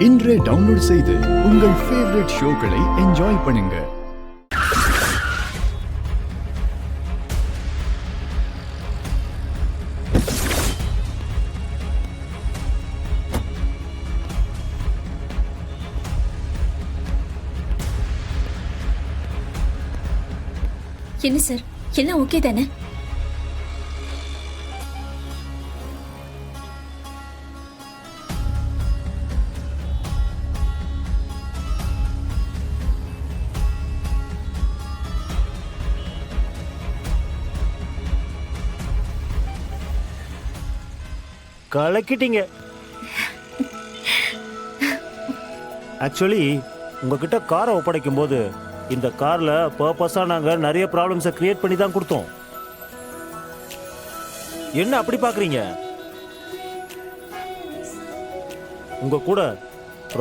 இன்றே டவுன்லோட் செய்து உங்கள் ஃபேவரட் ஷோக்களை என்ஜாய் பண்ணுங்க. என்ன சார், எல்லாம் ஓகே தானே? கலக்கிட்டீங்க. ஆக்சுவலி உங்ககிட்ட காரை ஒப்படைக்கும் போது இந்த கார்ல பர்பஸா நாங்க நிறைய ப்ராப்ளம்ஸை கிரியேட் பண்ணி தான் கொடுத்தோம். என்ன அப்படி பாக்குறீங்க? உங்க கூட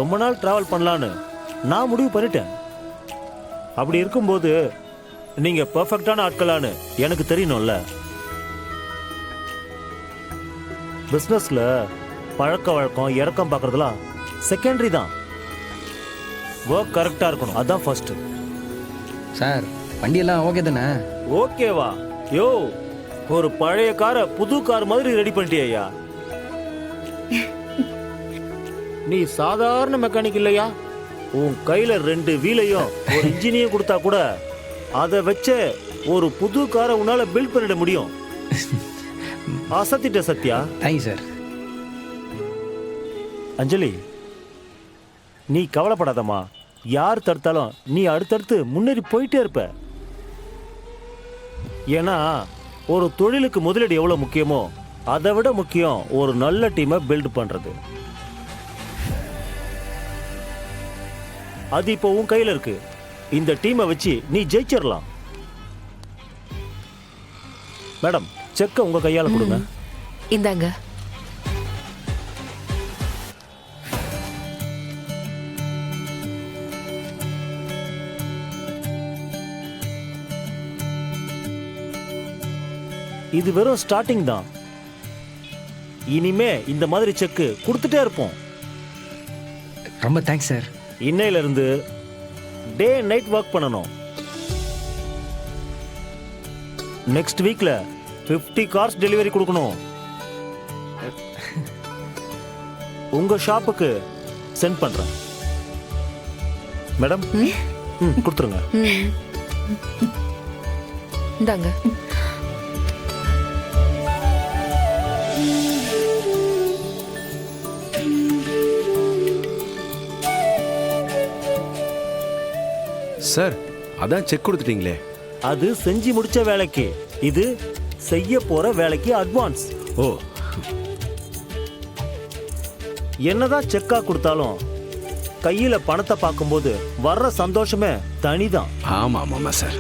ரொம்ப நாள் டிராவல் பண்ணலான்னு நான் முடிவு பண்ணிட்டேன். அப்படி இருக்கும்போது நீங்க பெர்ஃபெக்டான ஆட்களான்னு எனக்கு தெரியணும்ல. பிஸ்னஸ்ல பழக்க வழக்கம் இறக்கம் பார்க்கறதுலாம் செகண்டரி தான். ஒர்க் கரெக்டாக இருக்கணும், அதான் ஃபர்ஸ்ட். சார் வண்டியெல்லாம் ஓகே தானே? ஓகேவா? யோ, ஒரு பழைய காரை புது கார் மாதிரி ரெடி பண்ணிட்டியா? நீ சாதாரண மெக்கானிக் இல்லையா? உன் கையில 2 வீலையும் ஒரு இன்ஜினையும் கொடுத்தா கூட அதை வச்ச ஒரு புது காரை உன்னால பில்ட் பண்ணிட முடியும். அசத்திட்ட சத்யா. Thank you sir. அஞ்சலி, நீ கவலைப்படாதம்மா. யார் தடுத்தாலும் நீ அடுத்தடுத்து முன்னேறி போயிட்டே இருப்ப. ஏன்னா ஒரு தொழிலுக்கு முதலீடு எவ்வளவு முக்கியமோ அதை விட முக்கியம் ஒரு நல்ல டீமை பில்ட் பண்றது. அது இப்போ உன் கையில இருக்கு. இந்த டீமை வச்சு நீ ஜெயிச்சிடலாம். மேடம், செக்க உங்க கையால கொடுங்க. இந்தாங்க. இது வெறும் ஸ்டார்டிங் தான். இனிமே இந்த மாதிரி செக் கொடுத்துட்டே இருப்போம். ரொம்ப தேங்க்ஸ் சார். இன்னையில இருந்து டே நைட் ஒர்க் பண்ணணும். நெக்ஸ்ட் வீக்ல 50 கார்ஸ் டெலிவரி கொடுக்கணும். உங்க ஷாப்புக்கு சென்ட் பண்றேன். மேடம், கொடுத்துருங்க. இந்தாங்க. சார், அதான் செக் கொடுத்துட்டீங்களே. அது செஞ்சு முடிச்ச வேலைக்கு, இது செய்ய போற வேலைக்கு அட்வான்ஸ். ஓ, என்னதான் செக்கா கொடுத்தாலும் கையில பணத்தை பார்க்கும்போது வர்ற சந்தோஷமே தனிதான். ஆமா ஆமாமா சார்.